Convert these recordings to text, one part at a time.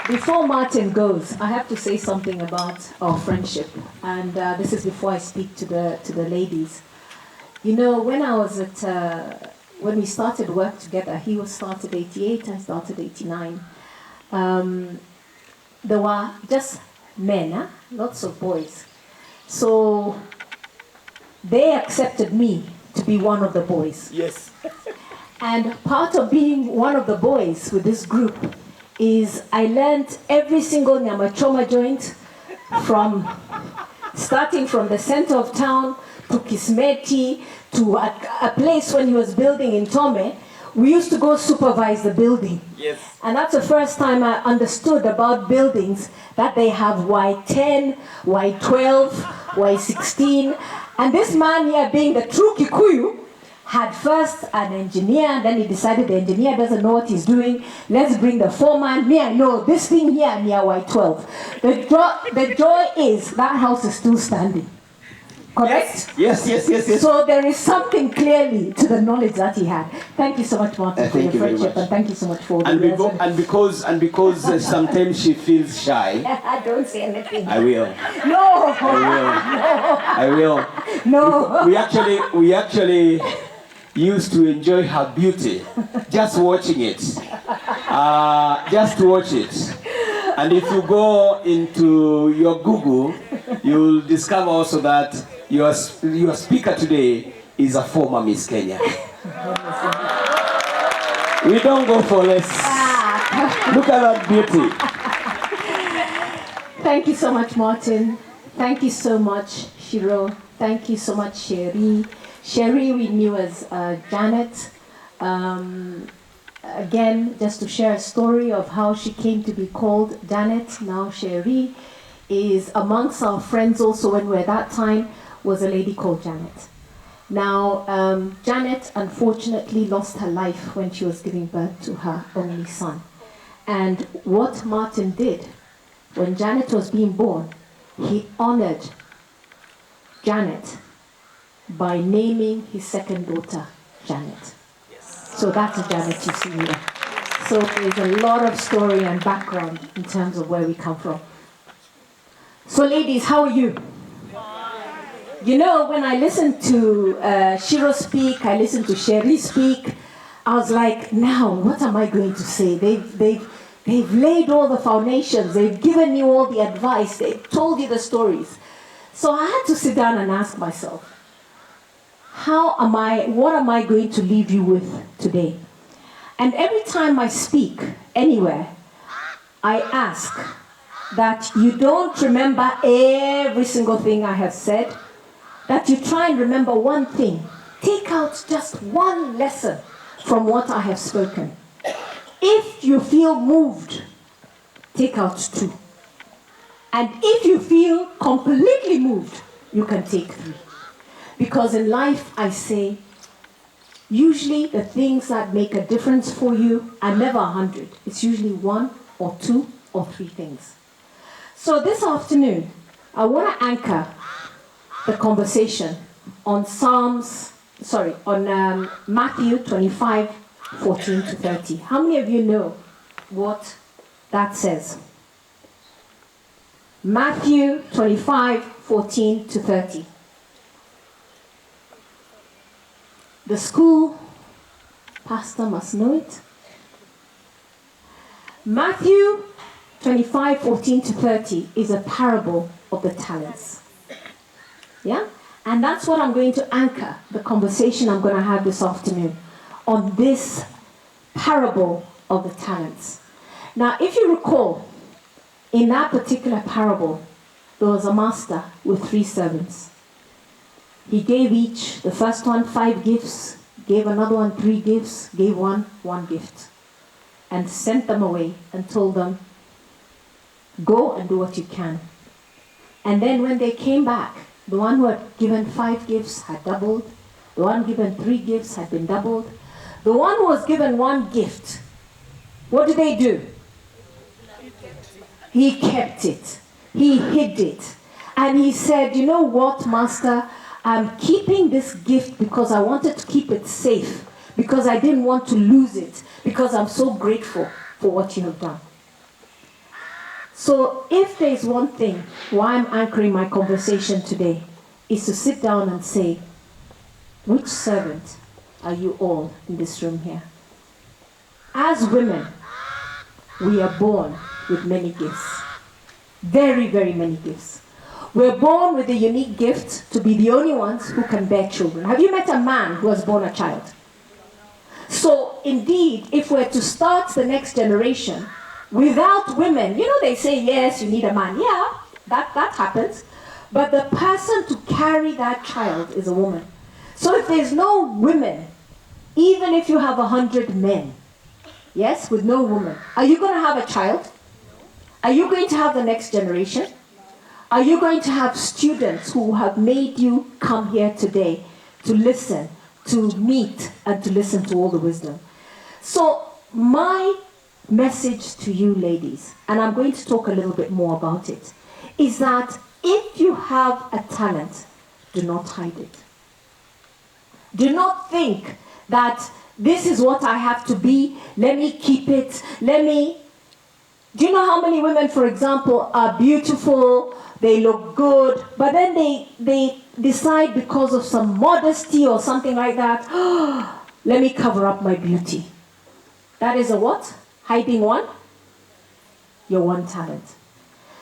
Before Martin goes, I have to say something about our friendship, and this is before I speak to the ladies. You know, when we started work together, he was started 88, I started 89. There were just men, lots of boys. So they accepted me to be one of the boys. Yes. And part of being one of the boys with this group is I learned every single nyamachoma joint starting from the center of town to Kismeti to a place when he was building in Tome. We used to go supervise the building. Yes. And that's the first time I understood about buildings, that they have Y10, Y12, Y16. And this man here, being the true Kikuyu, had first an engineer, then he decided the engineer doesn't know what he's doing. Let's bring the foreman. Me, I know this thing here near Y12. The joy is that house is still standing. Correct? Yes. So there is something clearly to the knowledge that he had. Thank you so much, Martin, for your friendship, and thank you so much for and because sometimes she feels shy. I don't say anything. I will. No. I will. No. We actually used to enjoy her beauty, just watching it. Just watch it. And if you go into your Google, you'll discover also that your speaker today is a former Miss Kenya. We don't go for less. Look at that beauty. Thank you so much, Martin. Thank you so much, Shiro. Thank you so much, Sherry. Sherry we knew as Janet. Again, just to share a story of how she came to be called Janet, now Sherry, is amongst our friends also when we were at that time, was a lady called Janet. Now, Janet unfortunately lost her life when she was giving birth to her only son. And what Martin did, when Janet was being born, he honored Janet by naming his second daughter Janet. So that's a Janet you see here. So there's a lot of story and background in terms of where we come from. So ladies, how are you? You know, when I listened to Shiro speak, I listened to Sherry speak, I was like, now, what am I going to say? They've laid all the foundations, they've given you all the advice, they've told you the stories. So I had to sit down and ask myself, what am I going to leave you with today? And every time I speak anywhere, I ask that you don't remember every single thing I have said, that you try and remember one thing. Take out just one lesson from what I have spoken. If you feel moved, take out 2. And if you feel completely moved, you can take 3. Because in life, I say, usually the things that make a difference for you are never 100. It's usually 1 or 2 or 3 things. So this afternoon, I want to anchor the conversation on Matthew 25:14-30. How many of you know what that says? Matthew 25:14-30. The school pastor must know it. Matthew 25:14-30 is a parable of the talents. Yeah? And that's what I'm going to anchor the conversation I'm going to have this afternoon on this parable of the talents. Now, if you recall, in that particular parable, there was a master with 3 servants. He gave each, the first one 5 gifts, gave another one 3 gifts, gave one gift, and sent them away and told them, go and do what you can. And then when they came back, the one who had given 5 gifts had doubled, the one given 3 gifts had been doubled. The one who was given 1 gift, what did they do? He kept it. He hid it. And he said, you know what, Master? I'm keeping this gift because I wanted to keep it safe, because I didn't want to lose it, because I'm so grateful for what you have done. So if there's one thing why I'm anchoring my conversation today is to sit down and say, which servant are you all in this room here? As women, we are born with many gifts. Very, very many gifts. We're born with the unique gift to be the only ones who can bear children. Have you met a man who has born a child? So indeed, if we're to start the next generation without women, they say, yes, you need a man. Yeah, that happens. But the person to carry that child is a woman. So if there's no women, even if you have 100 men, yes, with no woman, are you going to have a child? Are you going to have the next generation? Are you going to have students who have made you come here today to listen, to meet, and to listen to all the wisdom? So my message to you ladies, and I'm going to talk a little bit more about it, is that if you have a talent, do not hide it. Do not think that this is what I have to be, let me keep it, Do you know how many women, for example, are beautiful, they look good, but then they decide because of some modesty or something like that, let me cover up my beauty. That is a what? Hiding one? Your one talent.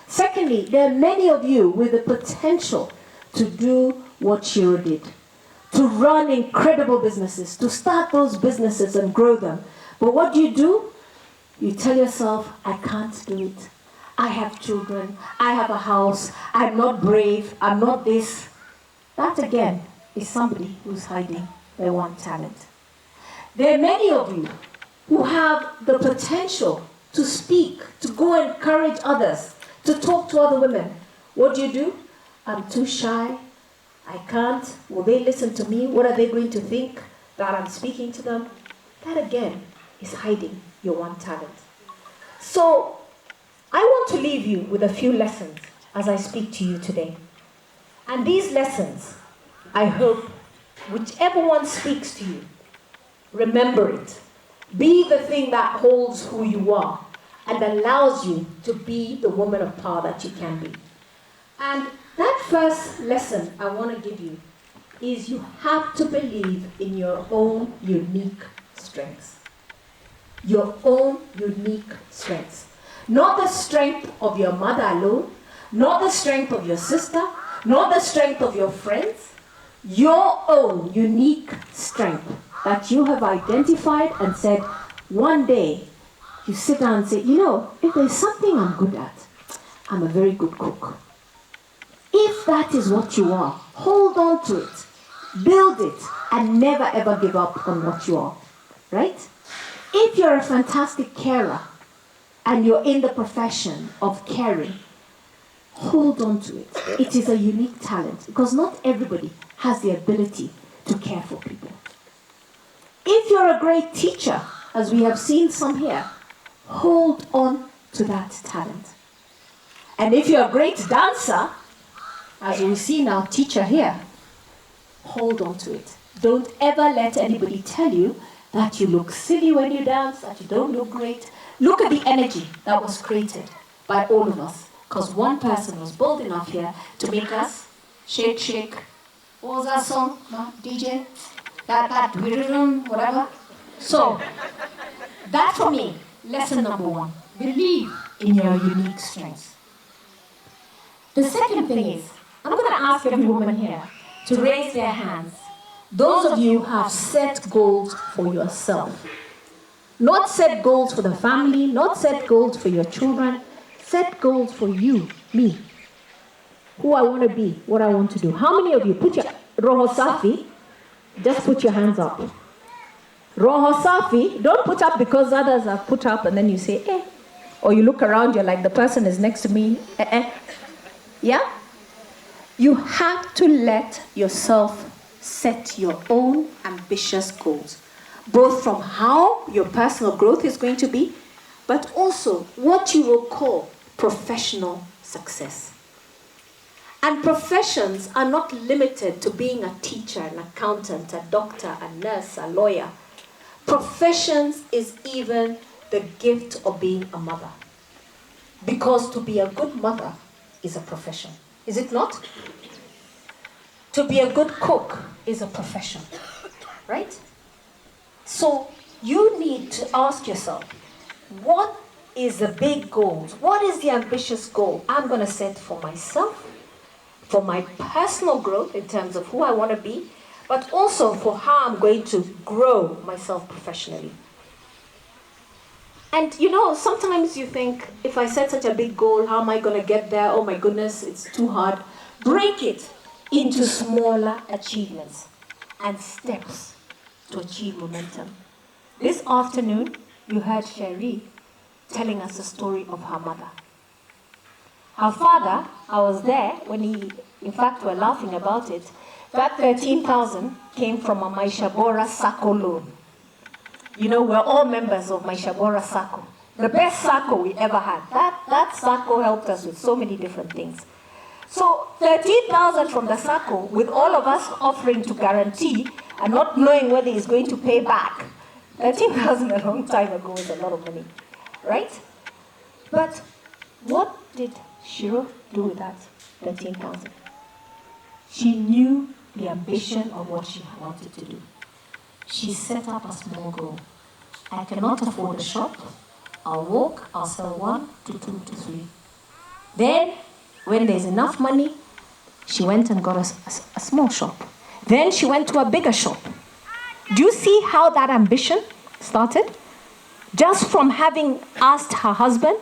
Secondly, there are many of you with the potential to do what Shiro did, to run incredible businesses, to start those businesses and grow them. But what do? You tell yourself, I can't do it. I have children, I have a house, I'm not brave, I'm not this. That again is somebody who's hiding their one talent. There are many of you who have the potential to speak, to go and encourage others, to talk to other women. What do? I'm too shy, I can't. Will they listen to me? What are they going to think that I'm speaking to them? That again is hiding your one talent. So I want to leave you with a few lessons as I speak to you today. And these lessons, I hope, whichever one speaks to you, remember it. Be the thing that holds who you are and allows you to be the woman of power that you can be. And that first lesson I want to give you is you have to believe in your own unique strengths. Your own unique strengths. Not the strength of your mother alone, not the strength of your sister, not the strength of your friends. Your own unique strength that you have identified and said, one day, you sit down and say, if there's something I'm good at, I'm a very good cook. If that is what you are, hold on to it, build it, and never ever give up on what you are, right? If you're a fantastic carer and you're in the profession of caring, hold on to it. It is a unique talent because not everybody has the ability to care for people. If you're a great teacher, as we have seen some here, hold on to that talent. And if you're a great dancer, as we see now, teacher here, hold on to it. Don't ever let anybody tell you that you look silly when you dance, that you don't look great. Look at the energy that was created by all of us. Because one person was bold enough here to make us shake, shake. What was that song? DJ? That rhythm, whatever. So, that for me, lesson number one. Believe in your unique strengths. The second thing is, I'm going to ask every woman here to raise their hands. Those of you who have set goals for yourself. Not set goals for the family, not set goals for your children. Set goals for you, me. Who I want to be, what I want to do. How many of you, put your Roho Safi, just put your hands up. Roho Safi, don't put up because others have put up and then you say, eh. Or you look around, you're like, the person is next to me, Yeah? You have to let yourself set your own ambitious goals, both from how your personal growth is going to be, but also what you will call professional success. And professions are not limited to being a teacher, an accountant, a doctor, a nurse, a lawyer. Professions is even the gift of being a mother. Because to be a good mother is a profession. Is it not? To be a good cook is a profession. Right? So you need to ask yourself, what is the big goals? What is the ambitious goal I'm going to set for myself, for my personal growth in terms of who I want to be, but also for how I'm going to grow myself professionally? And you know, sometimes you think, if I set such a big goal, how am I going to get there? Oh my goodness, it's too hard. Break it into smaller achievements and steps to achieve momentum. This afternoon, you heard Cherie telling us a story of her mother. Her father, I was there when in fact, we're laughing about it. That 13,000 came from a Maisha Bora Sacco loan. You know, we're all members of Maisha Bora Sacco. The best Sacco we ever had. That Sacco helped us with so many different things. So 13,000 from the Sacco, with all of us offering to guarantee and not knowing whether he's going to pay back. 13,000 a long time ago was a lot of money, right? But what did Shiro do with that 13,000? She knew the ambition of what she wanted to do. She set up a small goal. I cannot afford a shop. I'll walk, I'll sell 1 to 2 to 3. Then, when there's enough money, she went and got a small shop. Then she went to a bigger shop. Do you see how that ambition started? Just from having asked her husband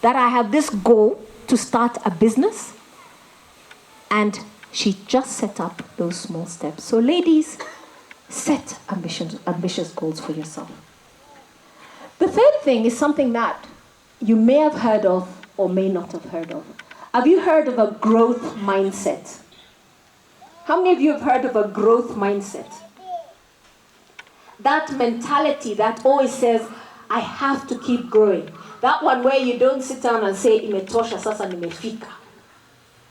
that I have this goal to start a business. And she just set up those small steps. So ladies, set ambitious goals for yourself. The third thing is something that you may have heard of or may not have heard of. Have you heard of a growth mindset? How many of you have heard of a growth mindset? That mentality that always says, I have to keep growing. That one where you don't sit down and say, imetosha sasa nimefika.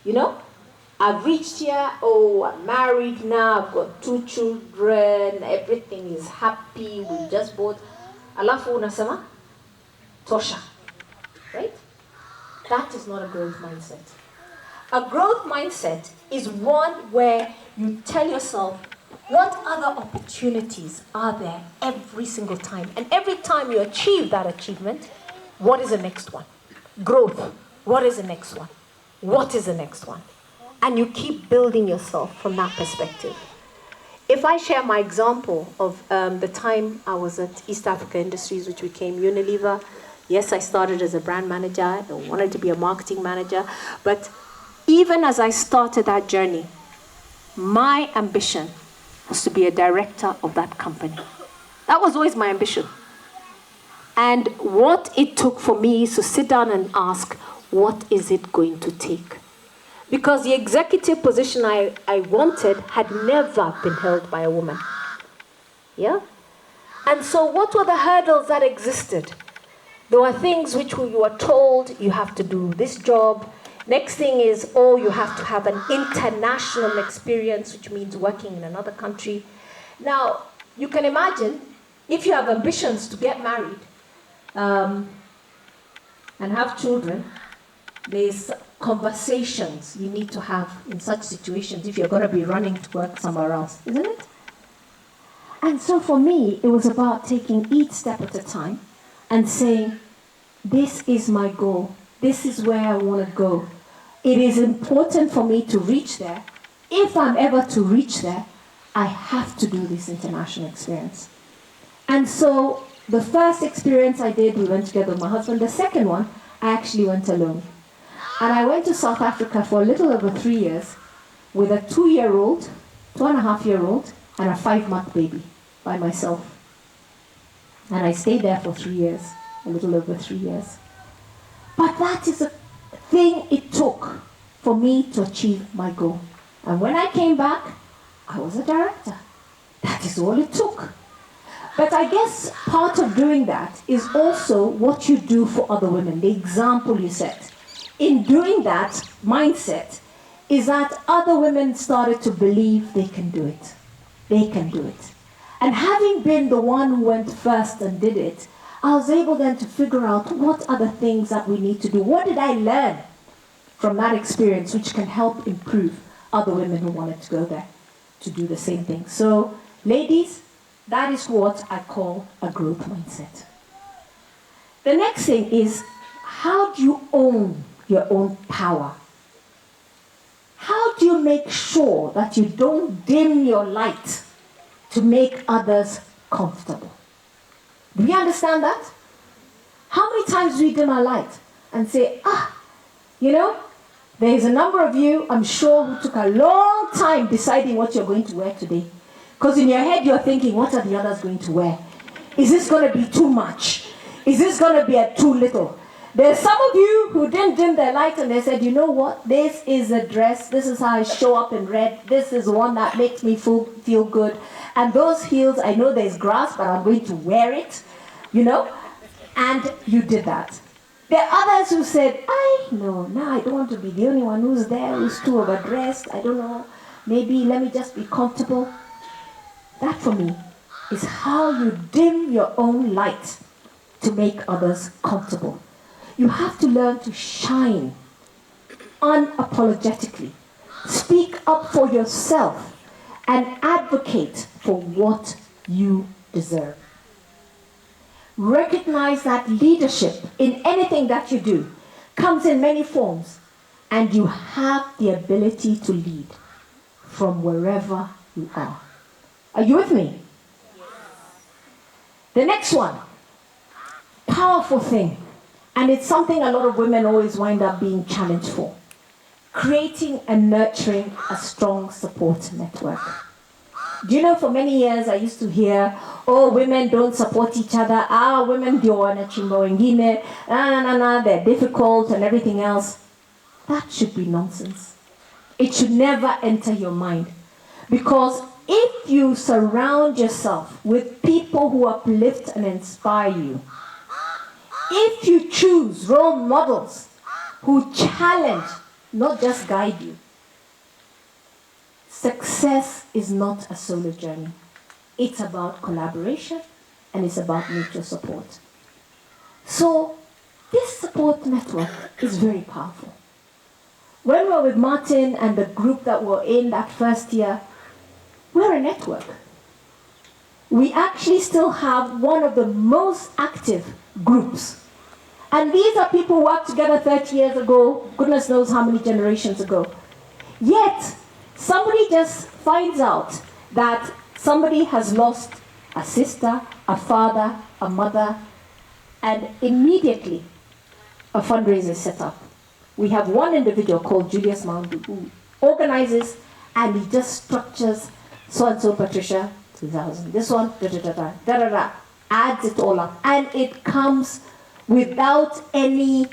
You know? I've reached here, oh, I'm married now, I've got 2 children, everything is happy, we just bought. Alafu unasema, tosha. Right? That is not a growth mindset. A growth mindset is one where you tell yourself, what other opportunities are there every single time? And every time you achieve that achievement, what is the next one? Growth. What is the next one? What is the next one? And you keep building yourself from that perspective. If I share my example of the time I was at East Africa Industries, which became Unilever. Yes, I started as a brand manager. I wanted to be a marketing manager. But even as I started that journey, my ambition was to be a director of that company. That was always my ambition. And what it took for me is to sit down and ask, what is it going to take? Because the executive position I wanted had never been held by a woman. Yeah? And so what were the hurdles that existed? There were things which you were told, you have to do this job. Next thing is, oh, you have to have an international experience, which means working in another country. Now, you can imagine, if you have ambitions to get married and have children, there's conversations you need to have in such situations if you're going to be running to work somewhere else, isn't it? And so for me, it was about taking each step at a time and saying, this is my goal. This is where I want to go. It is important for me to reach there. If I'm ever to reach there, I have to do this international experience. And so the first experience I did, we went together with my husband. The second one, I actually went alone. And I went to South Africa for a little over 3 years with a 2-year-old, 2.5-year-old, and a 5-month baby by myself. And I stayed there for 3 years, a little over 3 years. But that is a thing it took for me to achieve my goal. And when I came back, I was a director. That is all it took. But I guess part of doing that is also what you do for other women, the example you set. In doing that mindset is that other women started to believe they can do it. They can do it. And having been the one who went first and did it, I was able then to figure out what are the things that we need to do. What did I learn from that experience which can help improve other women who wanted to go there to do the same thing? So, ladies, that is what I call a growth mindset. The next thing is, how do you own your own power? How do you make sure that you don't dim your light to make others comfortable? Do you understand that? How many times do we dim our light and say, there's a number of you, I'm sure, who took a long time deciding what you're going to wear today. Because in your head, you're thinking, what are the others going to wear? Is this going to be too much? Is this going to be too little? There's some of you who didn't dim their light and they said, you know what? This is a dress. This is how I show up in red. This is one that makes me feel good. And those heels, I know there's grass, but I'm going to wear it. And you did that. There are others who said, I don't want to be the only one who's there, who's too overdressed. I don't know. Maybe let me just be comfortable. That for me is how you dim your own light to make others comfortable. You have to learn to shine unapologetically. Speak up for yourself and advocate for what you deserve. Recognize that leadership in anything that you do comes in many forms, and you have the ability to lead from wherever you are. Are you with me? The next one, powerful thing, and it's something a lot of women always wind up being challenged for. Creating and nurturing a strong support network. Do you know, for many years I used to hear, women don't support each other, women they're difficult and everything else. That should be nonsense. It should never enter your mind. Because if you surround yourself with people who uplift and inspire you, if you choose role models who challenge, not just guide you, success is not a solo journey. It's about collaboration and it's about mutual support. So this support network is very powerful. When we were with Martin and the group that were in that first year, we're a network. We actually still have one of the most active groups. And these are people who worked together 30 years ago, goodness knows how many generations ago. Yet, somebody just finds out that somebody has lost a sister, a father, a mother, and immediately a fundraiser is set up. We have one individual called Julius Maundu who organizes, and he just structures so-and-so Patricia 2000. This one, adds it all up. And it comes without any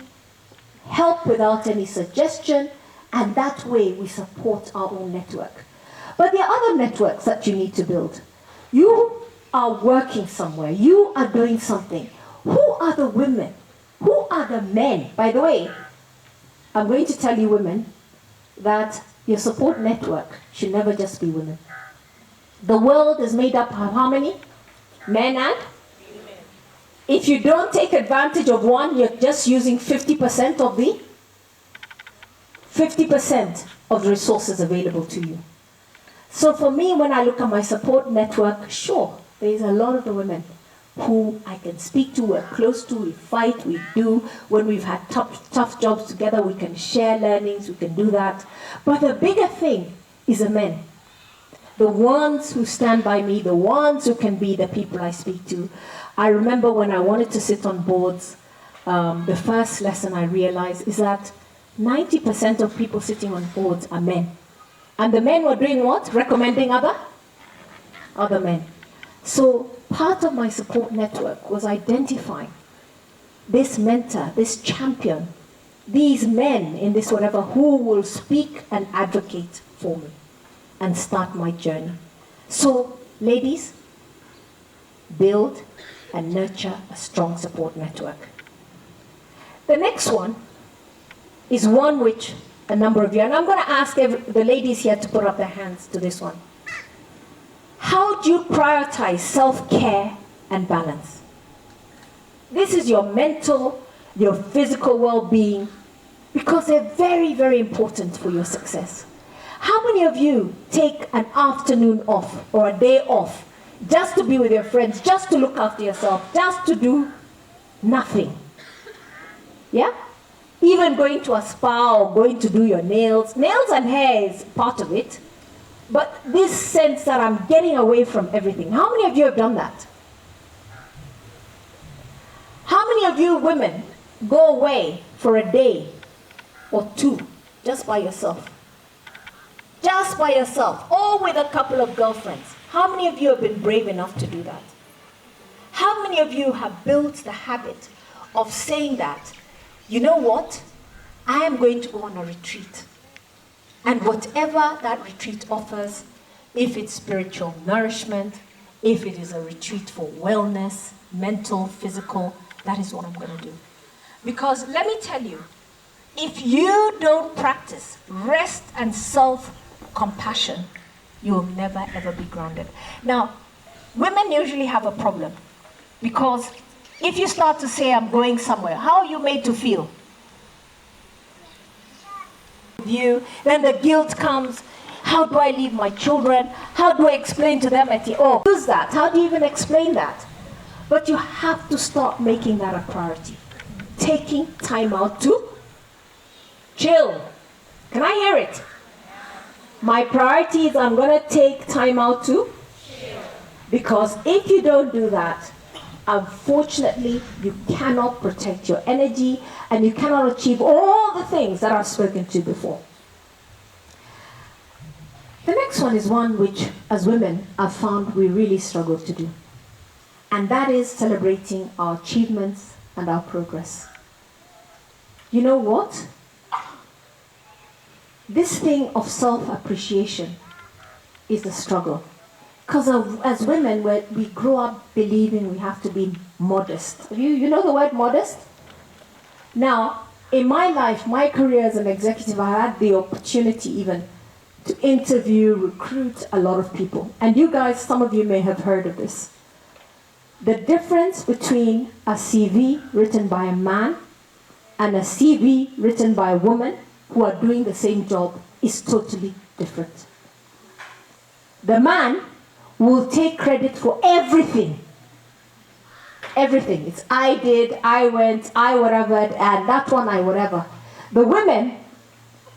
help, without any suggestion, and that way we support our own network. But there are other networks that you need to build. You are working somewhere, you are doing something. Who are the women? Who are the men? By the way, I'm going to tell you women that your support network should never just be women. The world is made up of how many? Men and? If you don't take advantage of one, you're just using 50% of the 50% of the resources available to you. So for me, when I look at my support network, sure, there's a lot of the women who I can speak to, we're close to, we fight, we do. When we've had tough jobs together, we can share learnings, we can do that. But the bigger thing is the men. The ones who stand by me, the ones who can be the people I speak to. I remember when I wanted to sit on boards, the first lesson I realized is that 90% of people sitting on boards are men. And the men were doing what? Recommending other men. So part of my support network was identifying this mentor, this champion, these men in this whatever who will speak and advocate for me and start my journey. So ladies, build and nurture a strong support network. The next one is one which a number of you, and I'm going to ask the ladies here to put up their hands to this one. How do you prioritize self-care and balance? This is your mental, your physical well-being, because they're very, very important for your success. How many of you take an afternoon off or a day off just to be with your friends, just to look after yourself, just to do nothing? Yeah? Even going to a spa or going to do your nails. Nails and hair is part of it. But this sense that I'm getting away from everything. How many of you have done that? How many of you women go away for a day or two just by yourself? Just by yourself, or with a couple of girlfriends. How many of you have been brave enough to do that? How many of you have built the habit of saying that, you know what, I am going to go on a retreat. And whatever that retreat offers, if it's spiritual nourishment, if it is a retreat for wellness, mental, physical, that is what I'm going to do. Because let me tell you, if you don't practice rest and self-compassion, you'll never ever be grounded. Now, women usually have a problem, because if you start to say, I'm going somewhere, how are you made to feel? Then the guilt comes. How do I leave my children? How do I explain to them who's that? How do you even explain that? But you have to start making that a priority. Taking time out to chill. Can I hear it? My priority is I'm going to take time out to chill. Because if you don't do that, unfortunately, you cannot protect your energy and you cannot achieve all the things that I've spoken to before. The next one is one which, as women, I've found we really struggle to do. And that is celebrating our achievements and our progress. You know what? This thing of self-appreciation is the struggle. Because as women, we grow up believing we have to be modest. You know the word modest? Now, in my life, my career as an executive, I had the opportunity even to interview, recruit a lot of people. And you guys, some of you may have heard of this. The difference between a CV written by a man and a CV written by a woman who are doing the same job is totally different. The man will take credit for everything. Everything. It's I did, I went, I whatever, and that one I whatever. The women,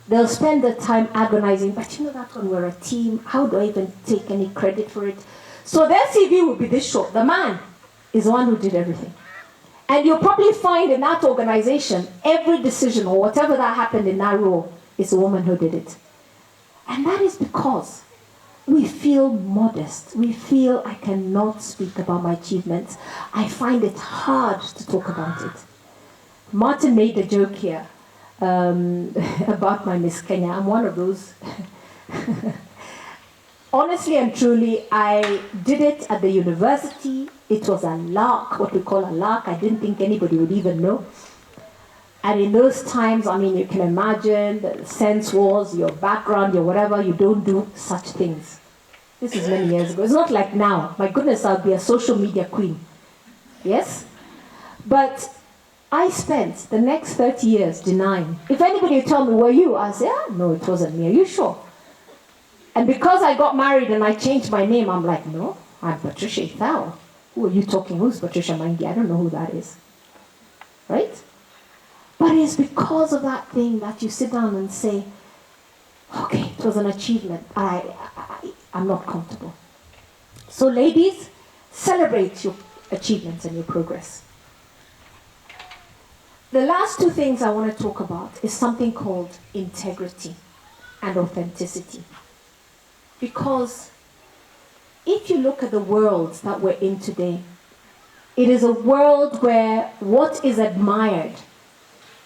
they'll spend the time agonizing, but you know that one, we're a team, how do I even take any credit for it? So their CV will be this short. The man is the one who did everything. And you'll probably find in that organization, every decision or whatever that happened in that role is a woman who did it. And that is because we feel modest. We feel I cannot speak about my achievements. I find it hard to talk about it. Martin made a joke here about my Miss Kenya. I'm one of those. Honestly and truly, I did it at the university. It was a lark, what we call a lark. I didn't think anybody would even know. And in those times, I mean, you can imagine the sense was your background, your whatever, you don't do such things. This is many years ago. It's not like now. My goodness, I'll be a social media queen. Yes? But I spent the next 30 years denying. If anybody would tell me, were you? I'll say, no, it wasn't me. Are you sure? And because I got married and I changed my name, I'm like, no, I'm Patricia Ithau. Who are you talking? Who's Patricia Mangi? I don't know who that is. Right? But it's because of that thing that you sit down and say, okay, it was an achievement. I'm not comfortable. So ladies, celebrate your achievements and your progress. The last two things I want to talk about is something called integrity and authenticity. Because if you look at the world that we're in today, it is a world where what is admired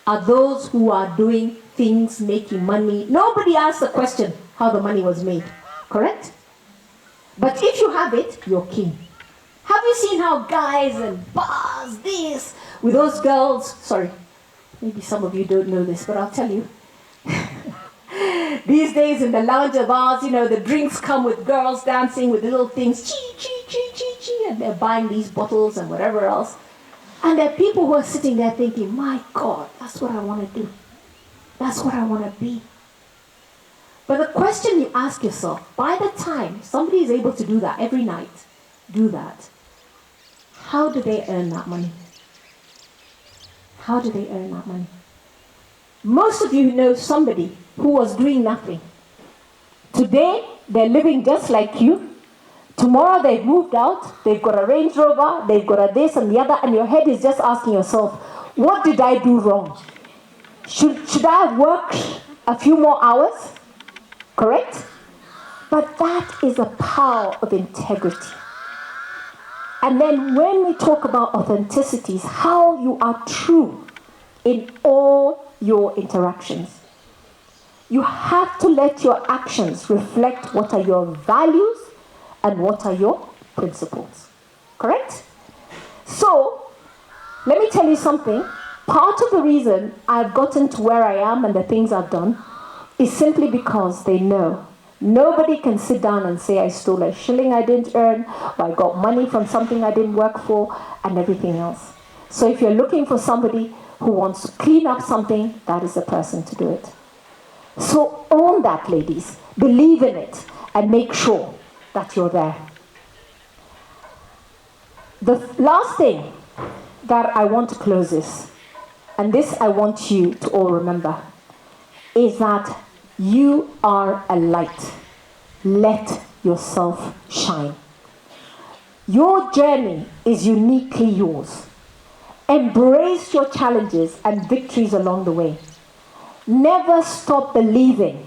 are those who are doing things, making money. Nobody asks the question how the money was made, correct? But if you have it, you're king. Have you seen how guys and bars, this, with those girls, sorry, maybe some of you don't know this, but I'll tell you. These days in the lounge bars, you know, the drinks come with girls dancing with little things, chee, chee, chee, chee, chee, and they're buying these bottles and whatever else. And there are people who are sitting there thinking, my God, that's what I want to do. That's what I want to be. But the question you ask yourself, by the time somebody is able to do that every night, do that, how do they earn that money? How do they earn that money? Most of you know somebody who was doing nothing. Today, they're living just like you. Tomorrow, they've moved out. They've got a Range Rover. They've got a this and the other. And your head is just asking yourself, what did I do wrong? Should I have worked a few more hours? Correct? But that is the power of integrity. And then when we talk about authenticity, is how you are true in all your interactions. You have to let your actions reflect what are your values and what are your principles. Correct? So, let me tell you something. Part of the reason I've gotten to where I am and the things I've done is simply because they know nobody can sit down and say I stole a shilling I didn't earn, or I got money from something I didn't work for, and everything else. So if you're looking for somebody who wants to clean up something, that is the person to do it. So own that, ladies. Believe in it and make sure that you're there. The last thing that I want to close is, and this I want you to all remember, is that you are a light. Let yourself shine. Your journey is uniquely yours. Embrace your challenges and victories along the way. Never stop believing,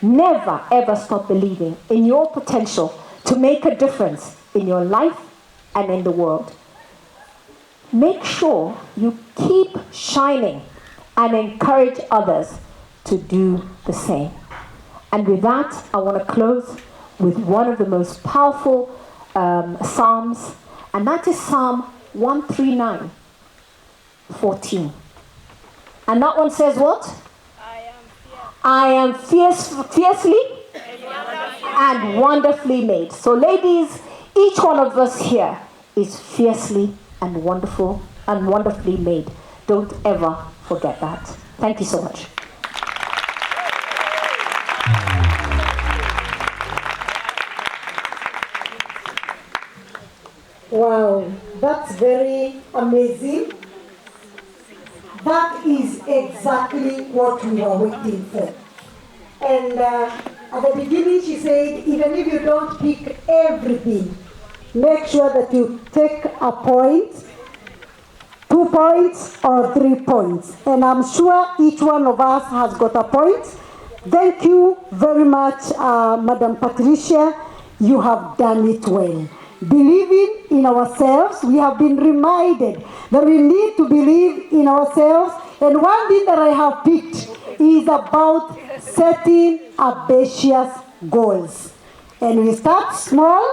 never ever stop believing in your potential to make a difference in your life and in the world. Make sure you keep shining and encourage others to do the same. And with that, I want to close with one of the most powerful Psalms, and that is Psalm 139:14. And that one says what? I am fiercely and wonderfully made. So ladies, each one of us here is fiercely and wonderfully made. Don't ever forget that. Thank you so much. Wow, that's very amazing. That is exactly what we were waiting for. And at the beginning she said, even if you don't pick everything, make sure that you take a point, 2 points or 3 points. And I'm sure each one of us has got a point. Thank you very much, Madam Patricia. You have done it well. Believing in ourselves, we have been reminded that we need to believe in ourselves. And one thing that I have picked is about setting ambitious goals. And we start small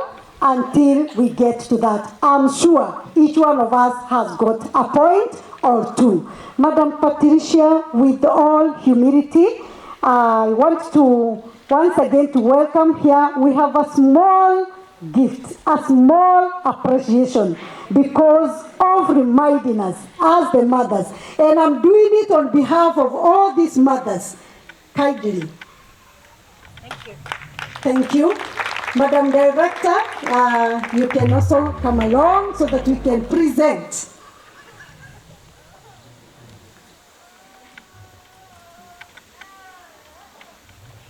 until we get to that. I'm sure each one of us has got a point or 2. Madam Patricia, with all humility, I want to once again to welcome here. We have a small gift, a small appreciation because of reminding us as the mothers. And I'm doing it on behalf of all these mothers. Kindly. Thank you. Thank you. Madam Director, you can also come along so that we can present.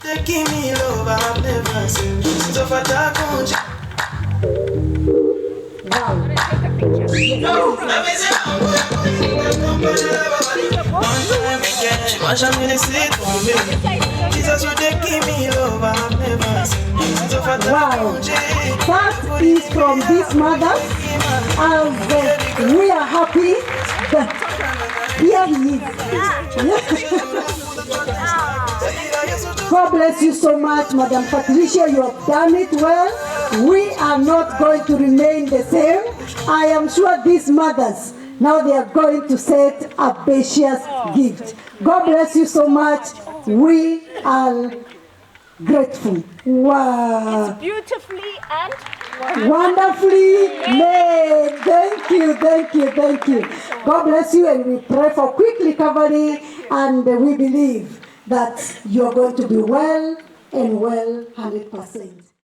Taking me love, I've never seen. So far, Wow. Wow. That is from these mothers. And we are happy that here he is. God bless you so much, Madam Patricia. You have done it well. We are not going to remain the same. I am sure these mothers, now they are going to set a ambitious gift. God bless you so much. We are grateful. Wow. It's beautifully and Wonderfully made. Thank you, thank you, thank you. God bless you, and we pray for quick recovery, and we believe that you're going to be well and well 100%.